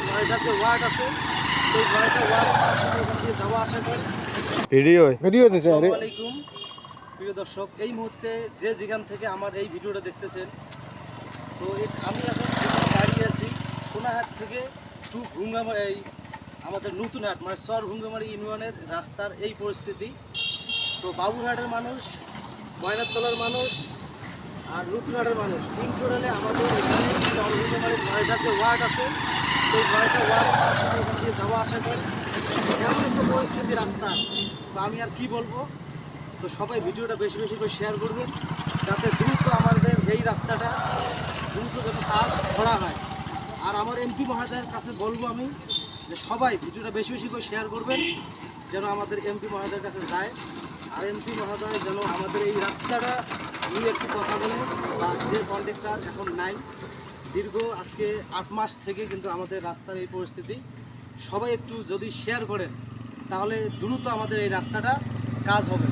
নয়টা যে ওয়ার্ড আছে সেই নয়টা ওয়ার্ড এখান দিয়ে যাওয়া আসা করে। ভিডিও দিছে আরে আসসালামু আলাইকুম প্রিয় দর্শক, এই মুহূর্তে যে যেখান থেকে আমার এই ভিডিওটা দেখতেছেন, তো আমি এখন যেখানে দাঁড়িয়ে আছি সোনাহাট থেকে টু ভুঙ্গামারি, এই আমাদের নতুন হাট মানে চর ভুঙ্গামারি ইউনিয়নের রাস্তার এই পরিস্থিতি। তো বাবুরহাটের মানুষ, ময়নাতলার মানুষ আর নতুনহাটের মানুষ তিন টোটালে আমাদের এখানে চর ভুঙ্গামারির নয়টা যে ওয়ার্ড আছে সেই নয়টা ওয়ার্ড এখান দিয়ে যাওয়া আসা করে। এমন একটা পরিস্থিতি রাস্তা, তো আমি আর কি বলবো। তো সবাই ভিডিওটা বেশি বেশি করে শেয়ার করবেন যাতে দ্রুত আমাদের এই রাস্তাটা দ্রুত যেন কাজ করা হয়। আর আমার এমপি মহোদয়ের কাছে বলবো আমি যে সবাই ভিডিওটা বেশি বেশি করে শেয়ার করবেন যেন আমাদের এমপি মহোদয়ের কাছে যায়। আর এমপি মহোদয় যেন আমাদের এই রাস্তাটা নিয়ে একটু কথা বলে, বা যে কন্ট্রাক্টর এখন নাই, দীর্ঘ আজকে 8 মাস থেকে কিন্তু আমাদের রাস্তার এই পরিস্থিতি। সবাই একটু যদি শেয়ার করেন তাহলে দ্রুত আমাদের এই রাস্তাটা কাজ হবে।